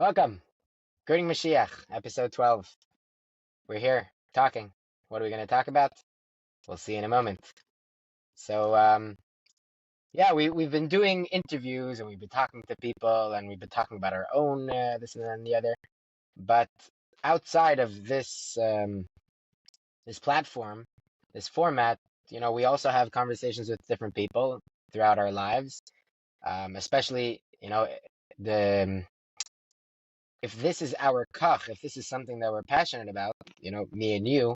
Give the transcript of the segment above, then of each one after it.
Welcome. Greeting Mashiach, episode 12. We're here talking. What are we going to talk about? We'll see in a moment. So, yeah, we've been doing interviews and we've been talking to people and we've been talking about our own this and that and the other. But outside of this platform, this format, we also have conversations with different people throughout our lives, especially, the if this is our kach, if this is something that we're passionate about, me and you,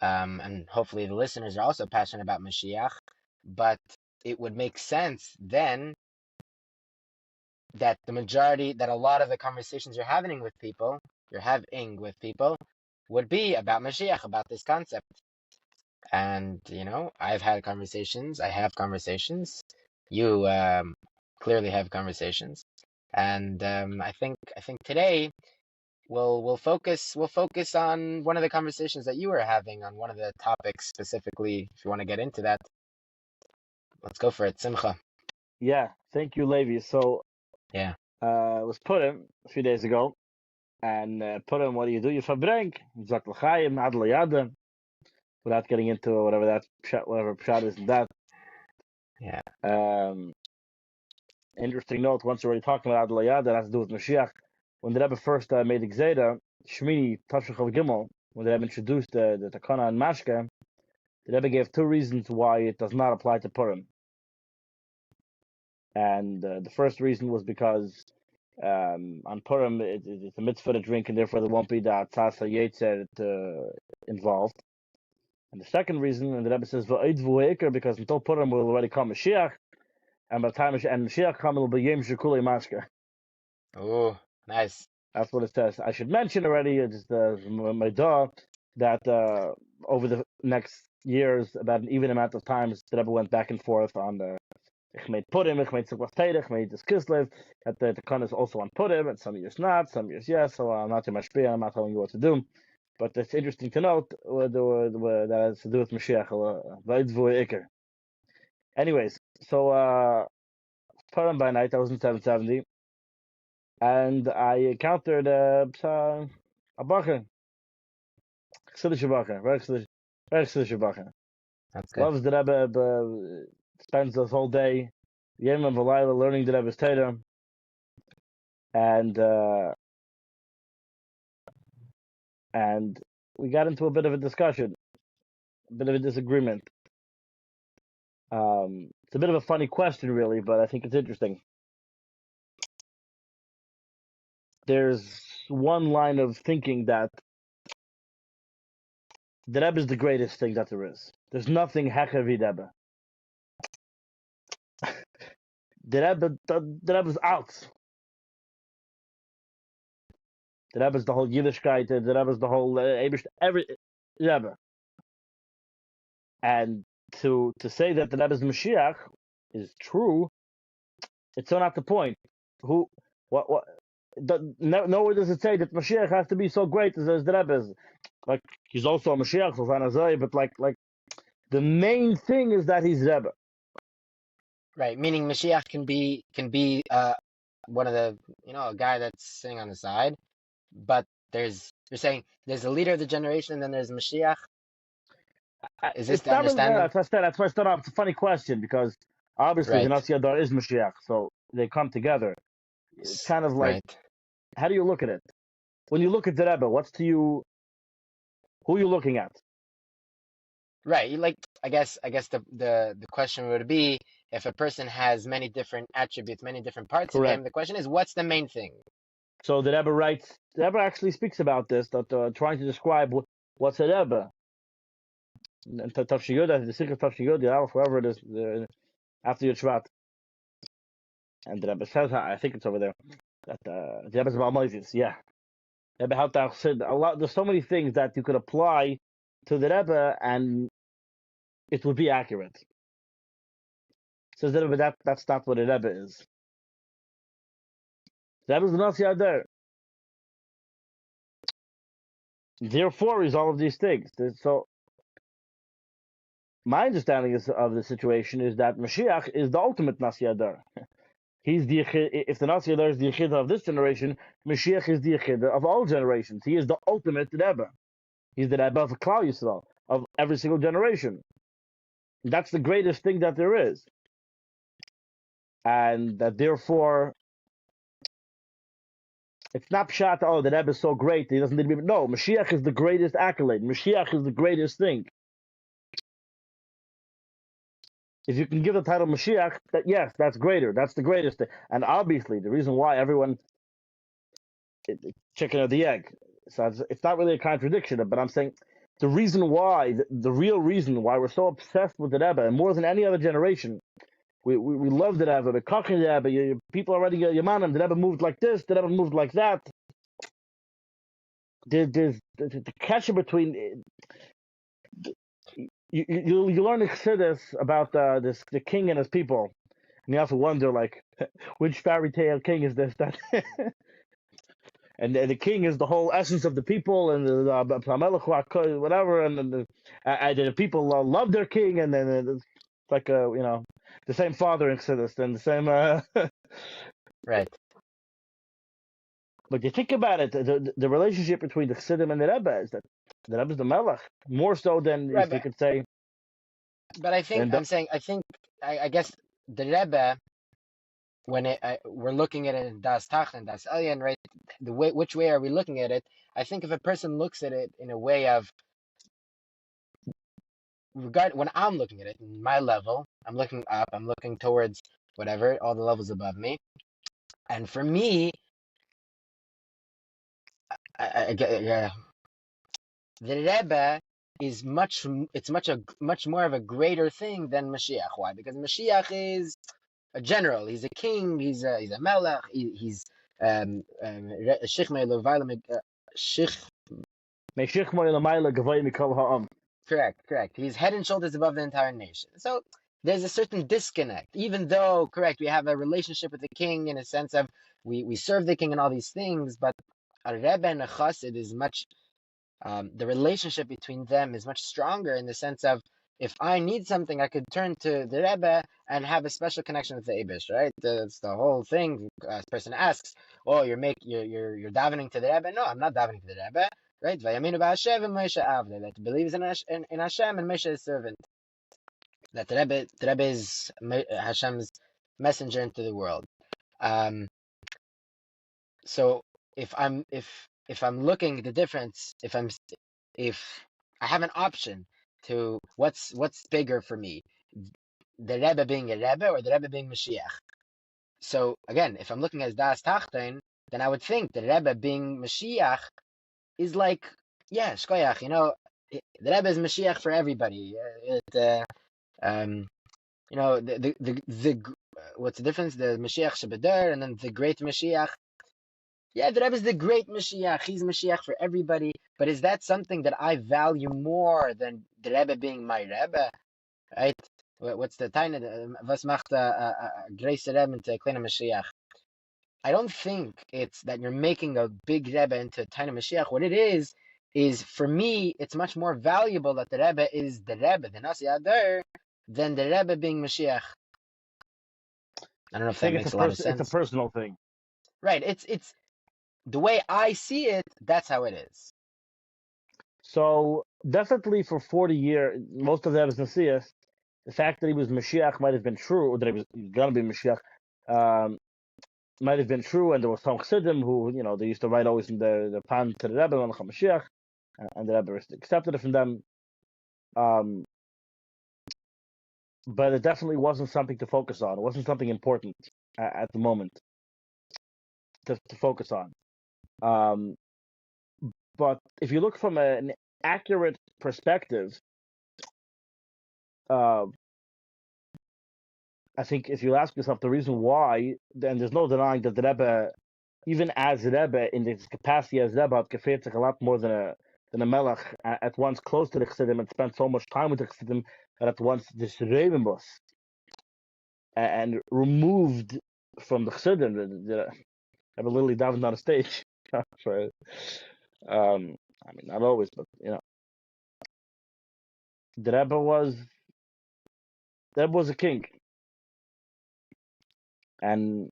and hopefully the listeners are also passionate about Mashiach, but it would make sense then that a lot of the conversations you're having with people, would be about Mashiach, about this concept. And, I have conversations. You clearly have conversations. And I think today we'll focus on one of the conversations that you were having on one of the topics specifically. If you want to get into that, let's go for it. Simcha. Yeah, thank you, Levi. So, Yeah. it was Purim a few days ago, and Purim, what do? You verbrenk, Zak l'chaim, ad l'yada, without getting into whatever pshat is in that. Yeah. Interesting note, once we're already talking about ad l'yada, that has to do with Mashiach. When the Rebbe first made the Gzeda, Shmini, Tafshach of Gimel, when the Rebbe introduced the Takana and Mashke, the Rebbe gave two reasons why it does not apply to Purim. And the first reason was because on Purim it's a mitzvah to drink, and therefore there won't be the Atzasa Yetzer involved. And the second reason, and the Rebbe says, because until Purim will already come Mashiach, and by the time Mashiach comes, it will be Yom Shekulei Mashke. Oh, nice. That's what it says. I should mention already, just my dog, that over the next years, about an even amount of times, the Rebbe went back and forth on the Ich made Purim, ich made Sukkot Teirach, ich made this Kislev, that the Takana is also on Purim, and some years not, some years yes, so I'm not too much beer, I'm not telling you what to do. But it's interesting to note that has to do with Mashiach. Anyways, so Purim by night, I was in 770, and I encountered a bacher, Chassidish bacher, very Chassidish bacher. That's good. Loves the Rebbe, spends this whole day, Yom and V'layla, learning the Rebbe's Torah. And we got into a bit of a discussion, a bit of a disagreement. It's a bit of a funny question, really, but I think it's interesting. There's one line of thinking that the Rebbe is the greatest thing that there is. There's nothing hecher wie Rebbe. The Rebbe's out. The Rebbe's the whole Yiddishkeit, the Rebbe's the whole every Rebbe. And to say that the Rebbe's Mashiach is true, it's so not the point. Nowhere does it say that Mashiach has to be so great as the Rebbe is. Like, he's also a Mashiach, but like the main thing is that he's Rebbe. Right. Meaning Mashiach can be one of the a guy that's sitting on the side, but you're saying there's a leader of the generation and then there's Mashiach. Is this It's the not really, understanding? that's why I start off. It's a funny question because obviously the Nasi Adar is Mashiach, so they come together. It's kind of like, how do you look at it? When you look at the Rebbe, who are you looking at? Right. I guess the question would be, if a person has many different attributes, many different parts of him, the question is, what's the main thing? So the Rebbe actually speaks about this, that trying to describe what's a Rebbe. And Tafshiyud, the secret Tafshiyud, whoever it is, after Yud Shvat. And the Rebbe says, I think it's over there, that the Rebbe is about Moses, yeah. Rebbe said a lot. There's so many things that you could apply to the Rebbe, and it would be accurate. Says the Rebbe, that's not what a Rebbe is. The Rebbe is the Nasi Adar. Therefore, is all of these things. So, my understanding of the situation is that Mashiach is the ultimate Nasi Adar. He's the if the Nasi there is the Yechida of this generation, Mashiach is the Yechida of all generations. He is the ultimate Rebbe. He's the Rebbe of Klal Yisrael, of every single generation. That's the greatest thing that there is. And that therefore, it's not pshat, oh, the Rebbe is so great, he doesn't need to be. No, Mashiach is the greatest accolade. Mashiach is the greatest thing. If you can give the title Mashiach, that yes, that's greater. That's the greatest thing. And obviously, the reason why everyone, chicken or the egg. So it's not really a contradiction, but I'm saying the reason why, the real reason why we're so obsessed with the Rebbe, and more than any other generation, we love the Rebbe, we're cooking the Rebbe, people already go, Yamanim, the Rebbe moved like this, the Rebbe moved like that. There's the connection between, you learn in Chassidus about the king and his people, and you have to wonder, like, which fairy tale king is this? That and the king is the whole essence of the people, and the whatever, and the people love their king, and then it's like the same father in Chassidus, and the same. Right. But you think about it, the relationship between the Chassidim and the Rebbe is that the Rebbe is the Melech, more so than Right, if you could say. but I think And I guess the Rebbe, when we're looking at it in Das Tach and Das Elyon, right? Which way are we looking at it? I think if a person looks at it in a way of when I'm looking at it in my level, I'm looking up, I'm looking towards whatever, all the levels above me, and for me, yeah, the Rebbe is much more of a greater thing than Mashiach. Why? Because Mashiach is a general. He's a king. He's a melech. He's Sheikh Me'elovayla Sheikh. Correct. He's head and shoulders above the entire nation. So there's a certain disconnect. Even though, correct, we have a relationship with the king in a sense of we serve the king and all these things, but a Rebbe and a Chassid is much the relationship between them is much stronger in the sense of if I need something, I could turn to the Rebbe and have a special connection with the Abish, right? That's the whole thing. A person asks, "Oh, you're davening to the Rebbe?" No, I'm not davening to the Rebbe, right? Vayaminu b'Hashem and Moshe Avle, that believes in Hashem and Moshe is servant. That the Rebbe is Hashem's messenger into the world. Um, so if I'm looking at the difference, if I have an option to what's bigger for me, the Rebbe being a Rebbe or the Rebbe being Mashiach. So again, if I'm looking at Das Tachton, then I would think the Rebbe being Mashiach is like, yeah, Shkoyach, the Rebbe is Mashiach for everybody. What's the difference? The Mashiach Shebeder and then the great Mashiach. Yeah, the Rebbe is the great Mashiach. He's Mashiach for everybody. But is that something that I value more than the Rebbe being my Rebbe? Right? What's the Taina? Was macht a großer Rebbe into a kleiner Mashiach? I don't think it's that you're making a big Rebbe into a tiny Mashiach. What it is for me, it's much more valuable that the Rebbe is the Rebbe, the Nasi Adar, than the Rebbe being Mashiach. I don't know I if that think makes a lot of it's a sense. personal thing. Right. It's the way I see it, that's how it is. So definitely for 40 years, most of that was Nasias. The fact that he was Mashiach might have been true, or that he was going to be Mashiach, might have been true. And there was some Chassidim who, they used to write always in the pan to the Rebbe, Melech Mashiach, and the Rebbe accepted it from them. But it definitely wasn't something to focus on. It wasn't something important at the moment to focus on. But if you look from an accurate perspective, uh, I think if you ask yourself the reason why, then there's no denying that the Rebbe, even as Rebbe, in his capacity as Rebbe, had gefeitzig a lot more than a Melech, at once close to the Chassidim and spent so much time with the Chassidim that at once disrebenbus and removed from the Chassidim. The Rebbe literally davened on a stage. Right? I mean, not always, but the Rebbe was a king, and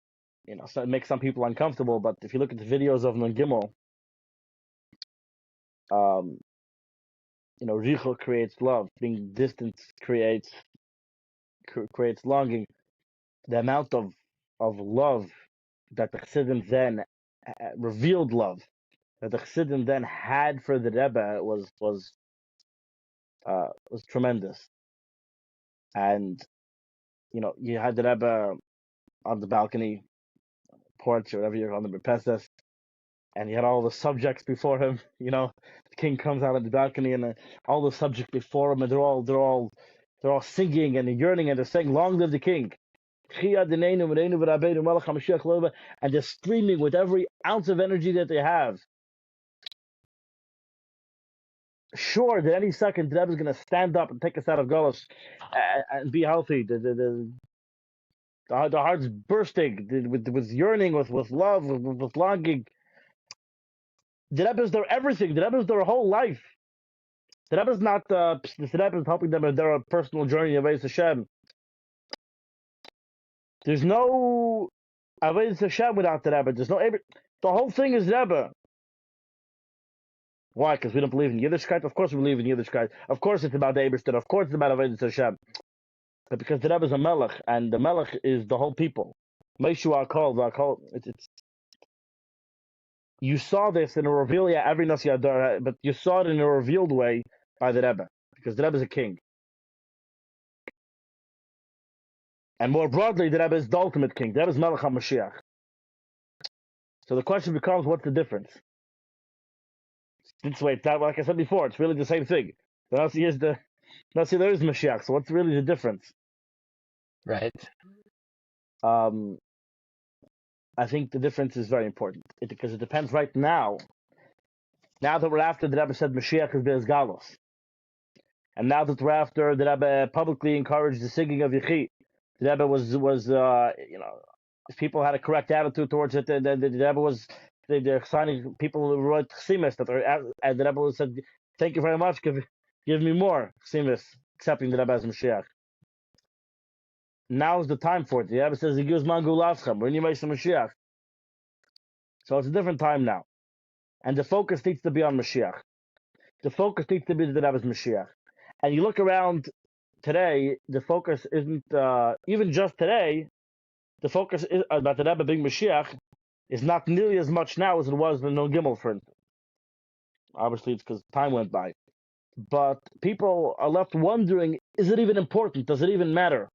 so it makes some people uncomfortable. But if you look at the videos of Nun Gimel, um, Richo creates love. Being distant creates longing. The amount of love that the Chassidim then revealed love that the Chassidim then had for the Rebbe was tremendous. And you had the Rebbe on the balcony, porch, or whatever you're calling the Merpeses, and he had all the subjects before him. The king comes out on the balcony, and all the subjects before him, and they're all singing and yearning, and they're saying, "Long live the king!" And they're screaming with every ounce of energy that they have. Sure, that any second the Rebbe is going to stand up and take us out of Golos and be healthy. The heart's bursting with yearning, with love, with longing. The Rebbe is their everything. The Rebbe is their whole life. The Rebbe is not. The Rebbe is helping them in their personal journey of Hashem. There's no Avodas Hashem without the Rebbe. There's no. The whole thing is Rebbe. Why? Because we don't believe in Yiddishkeit. Of course we believe in Yiddishkeit. Of course it's about the Eberstein. Of course it's about Avodas Hashem. But because the Rebbe is a Melech, and the Melech is the whole people. Meishu Akol. It's you saw this in a reveal, every Nasi Adar, but you saw it in a revealed way by the Rebbe, because the Rebbe is a king. And more broadly, the Rebbe is the ultimate king. The Rebbe is Melech HaMashiach. So the question becomes, what's the difference? This way, like I said before, it's really the same thing. The Nasi is there is Mashiach, so what's really the difference? Right. I think the difference is very important because it depends right now. Now that we're after the Rebbe said Mashiach is Be'ez Galos, and now that we're after the Rebbe publicly encouraged the singing of Yechi, the Rebbe was if people had a correct attitude towards it, the Rebbe was they're signing people who wrote Chsimis and the Rebbe said, "Thank you very much, give me more Chsimis," accepting the Rebbe as Mashiach. Now is the time for it. The Rebbe says, "He gives Mangu Lavchem, we're in Mashiach." So it's a different time now. And the focus needs to be on Mashiach. The focus needs to be the Rebbe's Mashiach. And you look around today, the focus isn't, even just today, the focus is about the Rebbe being Mashiach is not nearly as much now as it was in Nun Gimel, for instance. Obviously, it's because time went by. But people are left wondering, is it even important? Does it even matter?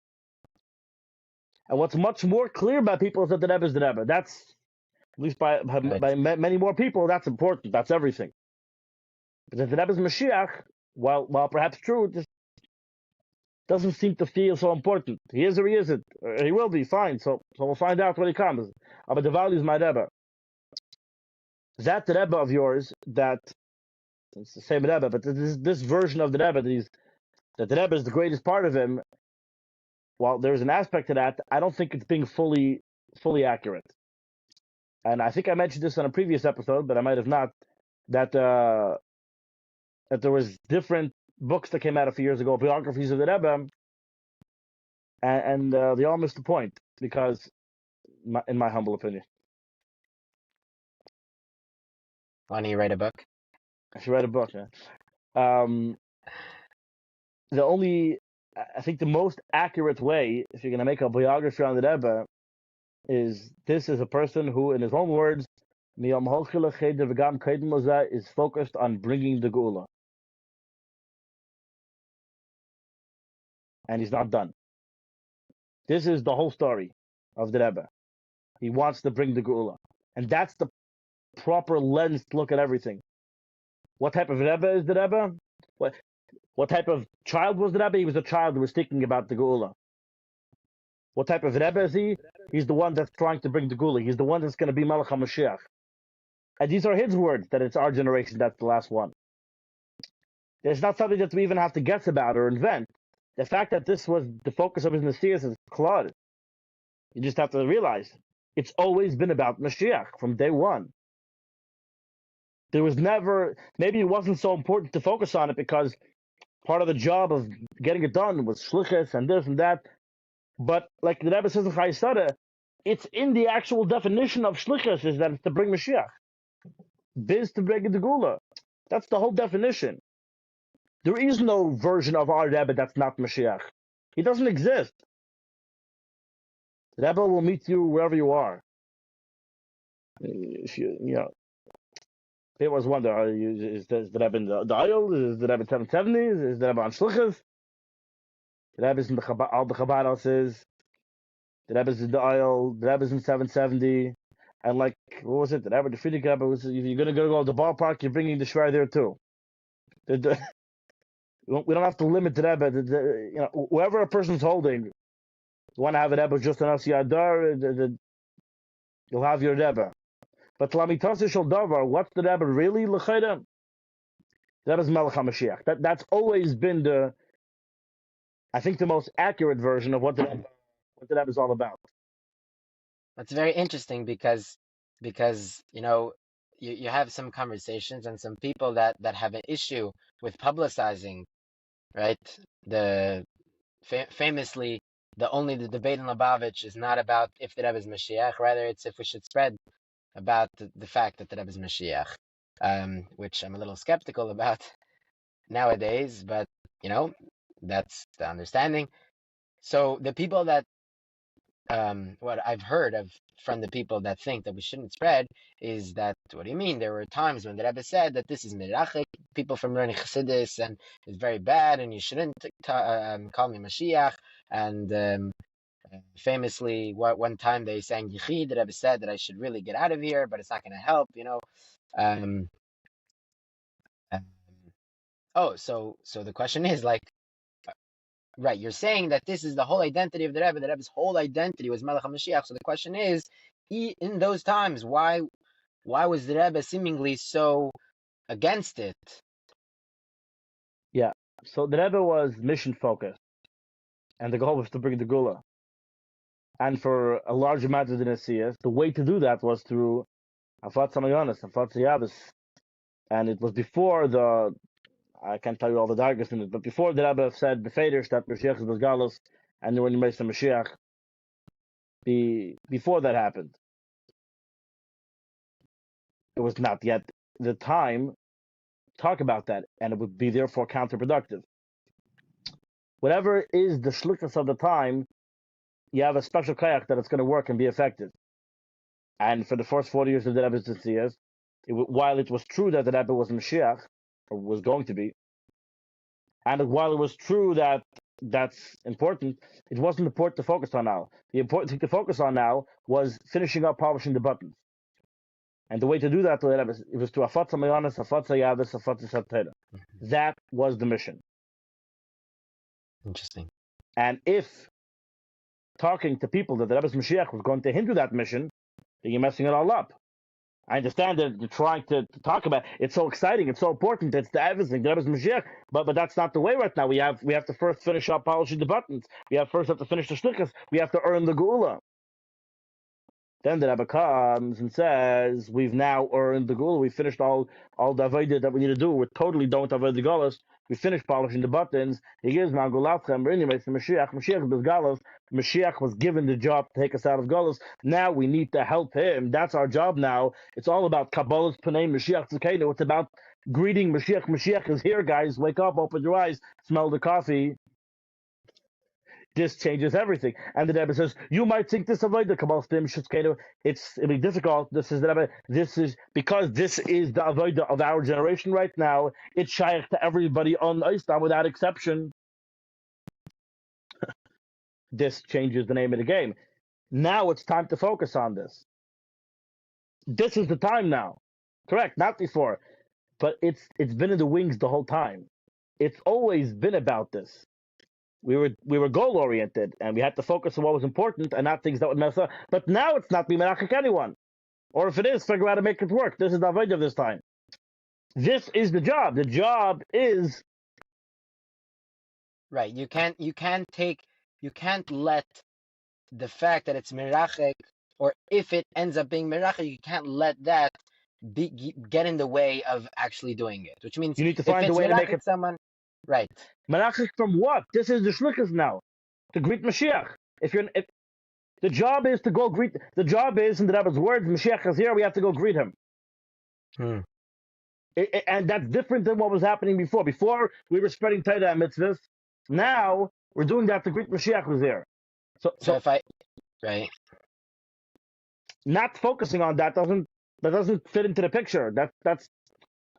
And what's much more clear by people is that the Rebbe is the Rebbe. That's, at least by many more people, that's important. That's everything. But if the Rebbe is Mashiach, while perhaps true, it just doesn't seem to feel so important. He is or he isn't. Or he will be, fine. So we'll find out when he comes. But the value is my Rebbe. That Rebbe of yours, that it's the same Rebbe, but this version of the Rebbe, that the Rebbe is the greatest part of him, while there's an aspect to that, I don't think it's being fully accurate. And I think I mentioned this on a previous episode, but I might have not, that there was different books that came out a few years ago, biographies of the Rebbe, and they all missed the point, because, in my humble opinion. Why don't you write a book? I should write a book, yeah. I think the most accurate way, if you're going to make a biography on the Rebbe, is this is a person who, in his own words, is focused on bringing the Geula. And he's not done. This is the whole story of the Rebbe. He wants to bring the Geula. And that's the proper lens to look at everything. What type of Rebbe is the Rebbe? What type of child was the Rebbe? He was a child who was thinking about the Geula. What type of Rebbe is he? He's the one that's trying to bring the Geula. He's the one that's going to be Melech HaMashiach. And these are his words, that it's our generation that's the last one. It's not something that we even have to guess about or invent. The fact that this was the focus of his Messias is clear. You just have to realize it's always been about Mashiach from day one. There was never, maybe it wasn't so important to focus on it because part of the job of getting it done was shlichus and this and that. But like the Rebbe says in Chayesara, it's in the actual definition of shlichus, is that it's to bring Mashiach. Biz to bring the Gula. That's the whole definition. There is no version of our Rebbe that's not Mashiach. He doesn't exist. The Rebbe will meet you wherever you are. If people always wonder, is the Rebbe in the aisle? Is the Rebbe in 770? Is the Rebbe on shlichus? The Rebbe is in all the Chabad houses. The Rebbe is in the aisle. The Rebbe is in 770. And like, what was it? The Rebbe, the Frierdiker Rebbe was, if you're going to go to the ballpark, you're bringing the Shver there too. We don't have to limit the Rebbe. Whoever a person's holding, you want to have a Rebbe just enough Yadar, you'll have your Rebbe. But Lamitasi Shel Davar, what's the Rebbe really? L'chayda? The Rebbe's Melech HaMashiach. That's always been I think the most accurate version of what the Rebbe is all about. That's very interesting because you have some conversations and some people that have an issue with publicizing, right? Famously, the debate in Lubavitch is not about if the Rebbe is Mashiach, rather it's if we should spread about the fact that the Rebbe is Mashiach, which I'm a little skeptical about nowadays, but that's the understanding. So the people that what I've heard from the people that think that we shouldn't spread is that, what do you mean? There were times when the Rebbe said that this is mirachik, people from learning Chassidus, and it's very bad, and you shouldn't call me Mashiach. And famously, one time they sang Yichid, the Rebbe said that I should really get out of here, but it's not going to help, Um, um, so the question is like, right, you're saying that this is the whole identity of the Rebbe. The Rebbe's whole identity was Melech HaMashiach. So the question is, in those times, why was the Rebbe seemingly so against it? Yeah. So the Rebbe was mission focused, and the goal was to bring the Gula. And for a large amount of the Nesiyas, the way to do that was through Afat Samayonis, Afat Yabis. And it was before I can't tell you all the darkest in it, but before the Rebbe said Befedish that Mashiach was Galus, and when you made some Mashiach, before that happened, it was not yet the time to talk about that, and it would be therefore counterproductive. Whatever is the shlichus of the time, you have a special kayak that it's going to work and be effective. And for the first 40 years of the Rebbe's Tzitzias, while it was true that the Rebbe was Mashiach, or was going to be, and while it was true that that's important, it wasn't important to focus on now. The important thing to focus on now was finishing up polishing the buttons. And the way to do that, it was to Afat Samayonis, Afat Yadis, Afat Satera. That was the mission. Interesting. And if talking to people that the Rebbe's Mashiach was going to hinder that mission, then you're messing it all up. I understand that you're trying to talk about it's so exciting, it's so important, it's the everything, the Rebbe's Mashiach, but that's not the way right now. We have to first finish up polishing the buttons. We have to finish the shlichus. We have to earn the Geula. Then the Rebbe comes and says, we've now earned the Geula. We finished all the avodah that we need to do. We totally don't avoid the Gulas. We finished polishing the buttons. He gives Mangulatchem, anyways, the Mashiach. Mashiach is Galas. Mashiach was given the job to take us out of Gulas. Now we need to help him. That's our job now. It's all about Kabbalah's Panay Mashiach Tzekenu. It's about greeting Mashiach. Mashiach is here, guys. Wake up, open your eyes, smell the coffee. This changes everything. And the Rebbe says, you might think this avodah Kabbalah's Panay Mashiach Tzekenu. It'll be difficult. This is the Rebbe. This is because this is the avodah of our generation right now. It's shaykh to everybody on Islam without exception. This changes the name of the game. Now it's time to focus on this. This is the time now. Correct, not before. But it's been in the wings the whole time. It's always been about this. We were goal oriented, and we had to focus on what was important and not things that would mess up. But now it's not being menachik anyone. Or if it is, figure out how to make it work. This is the avodah of this time. This is the job. The job is right. You can't let the fact that it's mirachik, or if it ends up being mirachik, you can't let that get in the way of actually doing it. Which means you need to find a way to make it someone. Right. Menachik from what? This is the shlichus now. To greet Mashiach. The job is to go greet. The job is, in the Rebbe's words, Mashiach is here. We have to go greet him. Hmm. And that's different than what was happening before. Before we were spreading Torah and mitzvahs. Now we're doing that to greet Mashiach was there. So, So so if I, right, not focusing on that doesn't fit into the picture. That's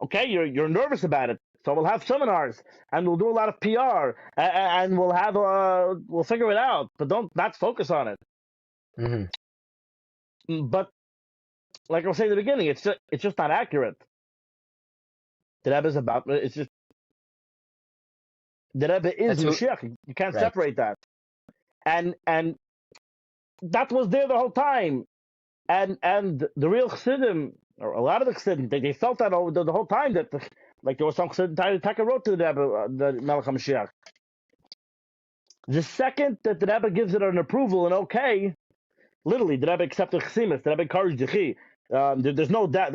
okay. You're nervous about it. So we'll have seminars and we'll do a lot of PR and we'll figure it out. But don't not focus on it. hmm But like I was saying at the beginning, it's just not accurate. The Rebbe is about it's just the Rebbe is that's who, Mashiach. You can't right, separate that. And that was there the whole time. And the real Chassidim, or a lot of the Chassidim, they felt that over the whole time that like there was some Chassidim Taka wrote to the Rebbe, the Melech HaMashiach. The second that the Rebbe gives it an approval and okay, literally the Rebbe accepted Chassimus, the Rebbe encouraged the Chi. There's no doubt.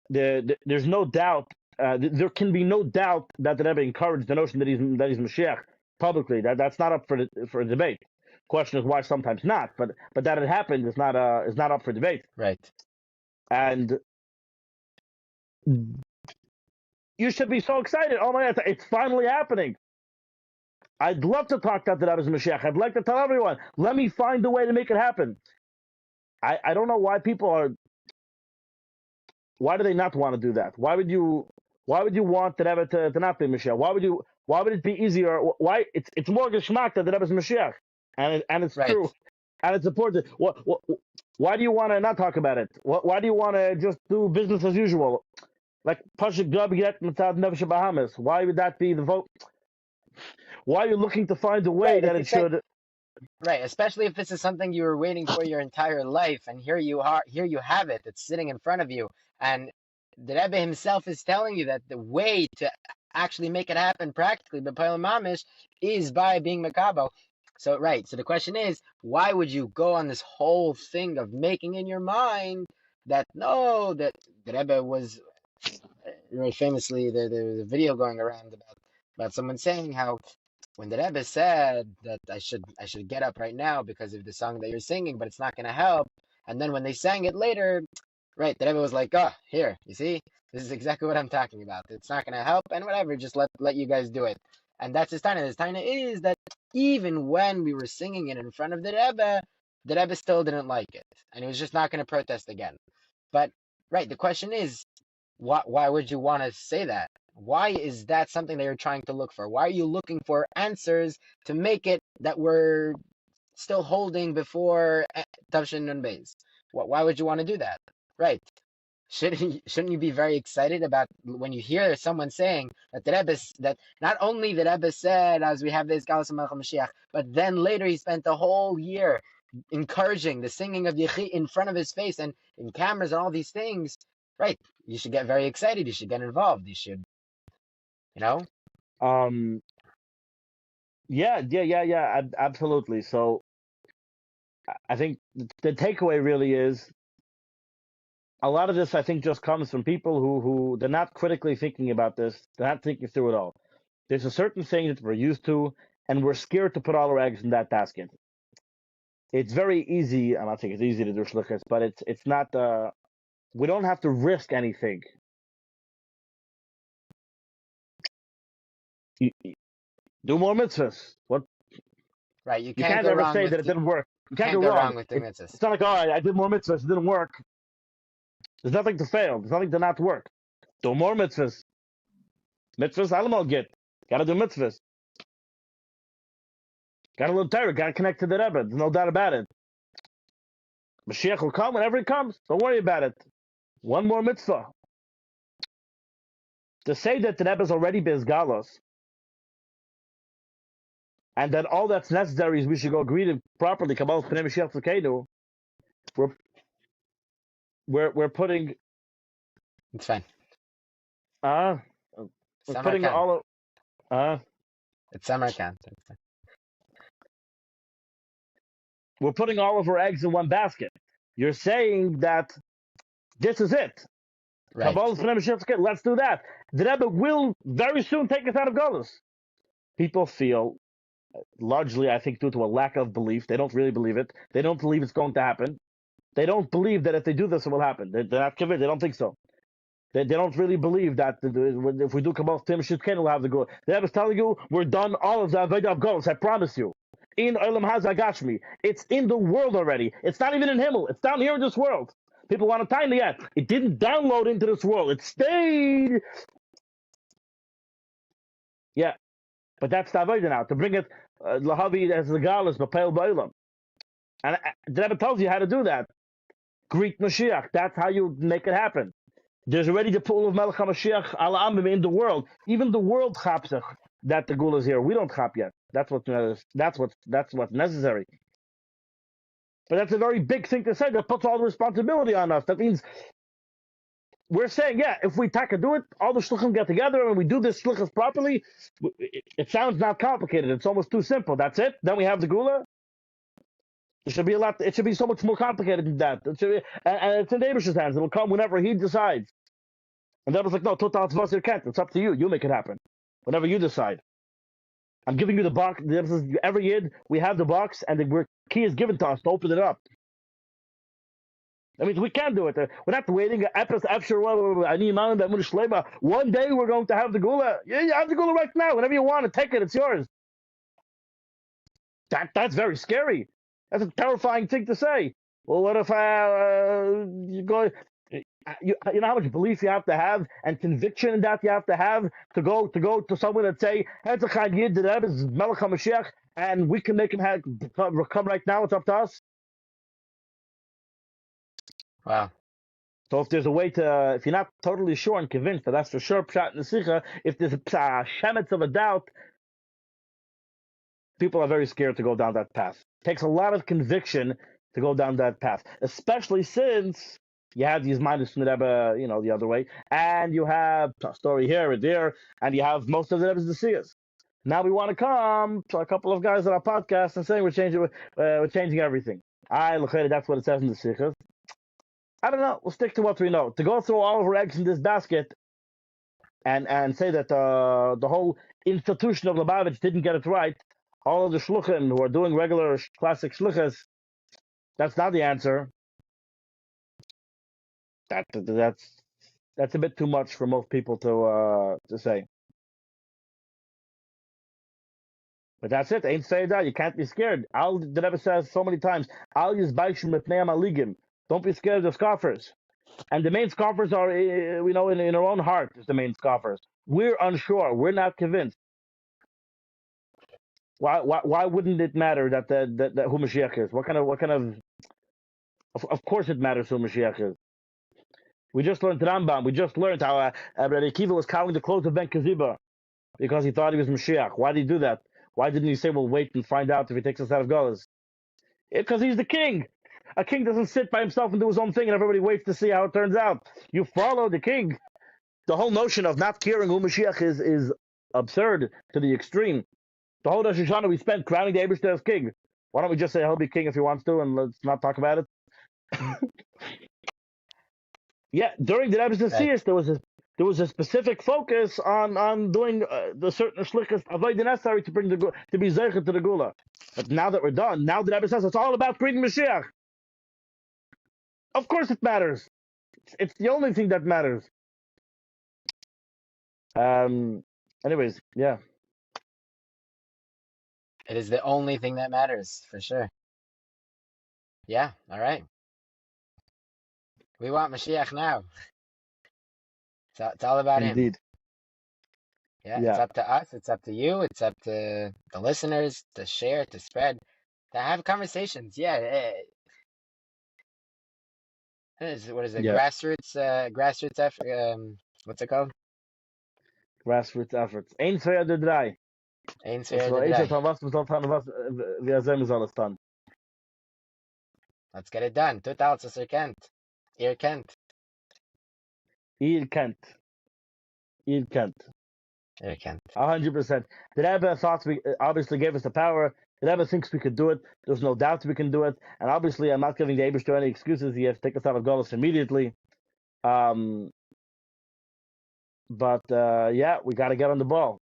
There's no doubt. There can be no doubt that the Rebbe encouraged the notion that he's Mashiach publicly. That's not up for debate. Question is why sometimes not, but that it happened is not up for debate. right. And you should be so excited. Oh my God, it's finally happening. I'd love to talk that Rebbe's Mashiach. I'd like to tell everyone, let me find a way to make it happen. I don't know why people are. Why do they not want to do that? Why would you want the Rebbe to not be Mashiach? Why would it be easier? Why it's more geschmack that the Rebbe's Mashiach, and it's Right. true, and it's important. Why do you want to not talk about it? Why do you want to just do business as usual? Like Pashik Gab Yet Mitzad Nefesh Bahamas. Why would that be the vote? Why are you looking to find a way Right, that it should? right, especially if this is something you were waiting for your entire life, and here you are, here you have it. It's sitting in front of you, and the Rebbe himself is telling you that the way to actually make it happen practically, b'poel mamish, is by being makabo. So, right. So the question is, why would you go on this whole thing of making in your mind that no, that the Rebbe was very famously there was a video going around about someone saying how when the Rebbe said that I should get up right now because of the song that you're singing, but it's not going to help. And then when they sang it later, right, the Rebbe was like, "Oh, here, you see, this is exactly what I'm talking about. It's not going to help, and whatever, just let you guys do it." And that's his taina. His taina is that even when we were singing it in front of the Rebbe still didn't like it, and he was just not going to protest again. But right, the question is, why would you want to say that? Why is that something that you're trying to look for? Why are you looking for answers to make it that we're still holding before Tavshin and Beis? Why would you want to do that? Right. Shouldn't you be very excited about when you hear someone saying that the Rebbe, that not only the Rebbe said as we have this Galus Mashiach, but then later he spent the whole year encouraging the singing of Yechi in front of his face and in cameras and all these things. Right. You should get very excited. You should get involved. You should, you know? Um. Yeah. Absolutely. So I think the takeaway really is a lot of this. I think just comes from people who they're not critically thinking about this. They're not thinking through it all. There's a certain thing that we're used to, and we're scared to put all our eggs in that basket. It's very easy. I'm not saying it's easy to do shlichus, but it's not. We don't have to risk anything. Do more mitzvahs. What Right. You you can't can't go ever wrong say with that it didn't work. You can't can't go go wrong. wrong with doing mitzvahs. It's not like, oh, I did more mitzvahs, it didn't work. There's nothing to fail. There's nothing to not work. Do more mitzvahs. Mitzvahs, I don't know, get. Gotta do mitzvahs. Gotta live Torah. Gotta connect to the Rebbe. There's no doubt about it. Mashiach will come whenever he comes. Don't worry about it. One more mitzvah. To say that the Rebbe is already bezgalos, and that all that's necessary is we should go greet him properly. Kabbalah Pnei Mashiach Tzedekenu. We're putting It's fine. uh we're putting Samarkand. all of It's Samarkand. we're putting all of our eggs in one basket. You're saying that this is it. Right. Kabbalah Pnei Mashiach Tzedekenu. Let's do that. The Rebbe will very soon take us out of Golus. People feel largely, I think, due to a lack of belief. They don't really believe it. They don't believe it's going to happen. They don't believe that if they do this, it will happen. They're not convinced. They don't think so. They don't really believe that if we do Kabbalah Tim Shitken, we'll have the goal. The Rebbe is telling you, we're done all of the Avodah of goals. I promise you. In Olam Hazagashmi. It's in the world already. It's not even in Himmel. It's down here in this world. People want to time it yet. It didn't download into this world. It stayed. Yeah. But that's the Avodah now. To bring it, Lahavi as the Galas, Bapel Ba'olam. And the Rebbe tells you how to do that. Greet Mashiach. That's how you make it happen. There's already the pool of Melech HaMashiach ala Amim in the world. Even the world chaps that the Gula is here. We don't chap yet. That's what's necessary. But that's a very big thing to say. That puts all the responsibility on us. That means we're saying, yeah, if we do it, all the shluchim get together and we do this shluchas properly. It sounds not complicated. It's almost too simple. That's it. Then we have the Gula. It should be a lot. It should be so much more complicated than that. It should be, and it's in David's hands. It'll come whenever he decides. And that was like, no, total tzvasir can't. It's up to you. You make it happen. Whenever you decide. I'm giving you the box. Every year we have the box, and the key is given to us to open it up. That means we can do it. We're not waiting. One day we're going to have the Gula. Yeah, you have the Gula right now. Whenever you want to take it, it's yours. That's very scary. That's a terrifying thing to say. Well, what if you go? You know how much belief you have to have and conviction that you have to have to go to someone and say, Hetzachad Yid, the Rebbe is Melech HaMashiach, and we can make him come right now. It's up to us. Wow. So if there's a way to, if you're not totally sure and convinced that that's for sure pshat in the sikha, if there's a shemetz of a doubt, people are very scared to go down that path. It takes a lot of conviction to go down that path, especially since you have these minus from the Rebbe, the other way, and you have a story here and there, and you have most of the Rebbe's Nesiyas. Now we want to come to a couple of guys on our podcast and saying we're changing everything. That's what it says in the Sikhs. I don't know. We'll stick to what we know. To go throw all of our eggs in this basket and say that the whole institution of Lubavitch didn't get it right, all of the shluchim who are doing regular classic shluchas, that's not the answer. That's a bit too much for most people to say. But that's it. Ain't say that. You can't be scared. The Rebbe says so many times, Al yizbaishu mipnei amaligim. Don't be scared of the scoffers. And the main scoffers are, in our own heart is the main scoffers. We're unsure. We're not convinced. Why wouldn't it matter that who Mashiach is? What kind of course it matters who Mashiach is. We just learned Rambam. We just learned how Rebbe Akiva was counting the clothes of Ben Kaziba because he thought he was Mashiach. Why did he do that? Why didn't he say, we'll wait and find out if he takes us out of Golas? Because he's the king. A king doesn't sit by himself and do his own thing and everybody waits to see how it turns out. You follow the king. The whole notion of not caring who Mashiach is absurd to the extreme. The whole Rosh Hashanah we spent crowning the Eibishter as king. Why don't we just say he'll be king if he wants to and let's not talk about it? Yeah, during the Rebbe's Nesiyas, there was a specific focus on doing the certain shlichus avodah necessary to be zeicher to the Gula. But now that we're done, now the Rebbe says it's all about greeting Mashiach. Of course it matters. It's the only thing that matters. Anyways, yeah. It is the only thing that matters, for sure. Yeah, all right. We want Mashiach now. It's all about him. Indeed. Yeah, it's up to us. It's up to you. It's up to the listeners to share, to spread, to have conversations. Yeah. What is it? Yeah. Grassroots effort. What's it called? Grassroots efforts. Eén, twee, drie, drei. Eén, twee, drie, drei. Let's get it done. Total is erkent. Erkent. Erkent. 100%. The Rebbe thought obviously gave us the power. The Rebbe thinks we could do it. There's no doubt we can do it. And obviously, I'm not giving the Eibishter any excuses. He has to take us out of Golos immediately. But we got to get on the ball.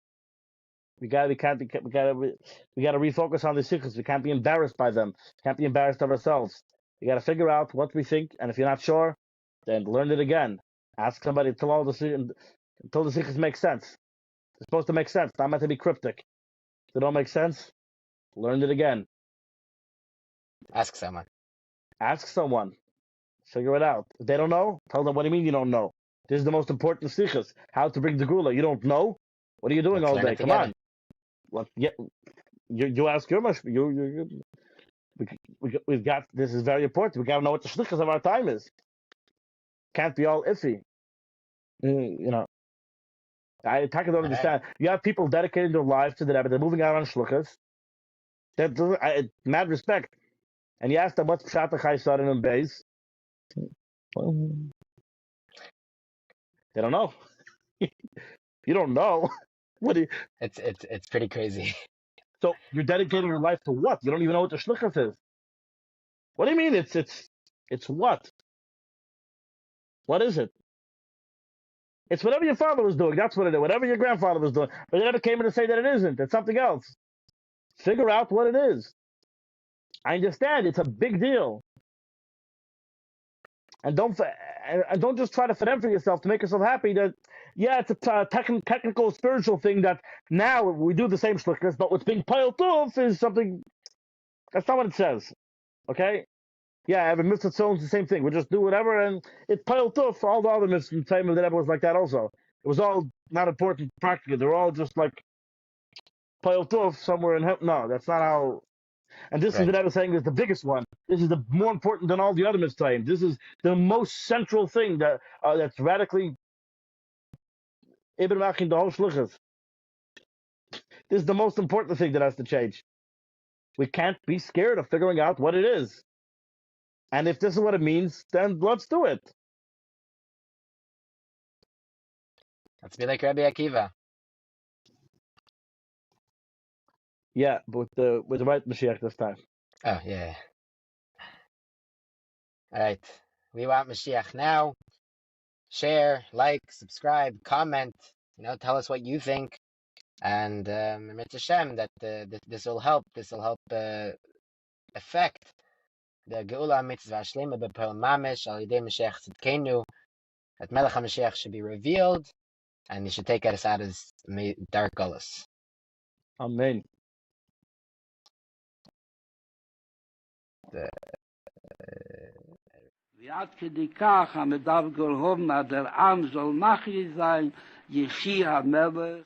We gotta refocus on the sikhs. We can't be embarrassed by them. Can't be embarrassed of ourselves. We gotta figure out what we think, and if you're not sure, then learn it again. Ask somebody until the sikhs make sense. It's supposed to make sense. Not meant to be cryptic. If they don't make sense, learn it again. Ask someone. Ask someone. Figure it out. If they don't know, tell them, what do you mean you don't know? This is the most important sikhs. How to bring the gula. You don't know? What are you doing Let's all learn day? it Come together. on. You ask your mush. We've got, this is very important. We got to know what the shlichus of our time is. Can't be all iffy. I don't All right. understand. You have people dedicating their lives to the Rebbe. They're moving out on shlichus. Mad respect. And you ask them what's pshat chaysarin and beis. They don't know. You don't know. What do you, It's pretty crazy. so you're dedicating your life to what? You don't even know what the shlichus is. What do you mean? It's what? What is it? It's whatever your father was doing. That's what it is. Whatever your grandfather was doing. But they never came in to say that it isn't. It's something else. Figure out what it is. I understand it's a big deal. And don't just try to fit in for yourself to make yourself happy. That it's a technical spiritual thing that now we do the same shlichus, but what's being piled off is something that's not what it says. Okay? Yeah, every mitzvah is the same thing. We just do whatever, and it piled off. All the other mitzvahs in the time of the Rebbe was like that also. It was all not important practically. They're all just like piled off somewhere in heaven. No, that's not how. And this is Right. what I was saying is the biggest one. This is the more important than all the other mitzvahs. This is the most central thing that's radically Ibn Machin the whole shlichus. This is the most important thing that has to change. We can't be scared of figuring out what it is. And if this is what it means, then let's do it. Let's be like Rabbi Akiva. Yeah, but with the right Mashiach this time. Oh, yeah. All right. We want Moshiach now. Share, like, subscribe, comment. Tell us what you think. And it's a shame that this will help. This will help affect the Geula Mitzvah Shlema B'Pearl Mamish Al Yidei Mashiach Tzidkenu. That Melech HaMashiach should be revealed, and he should take us out of dark gullus. Amen. ועד כדי כך המדב גולהוב der עם soll nachri sein, יחי המלך.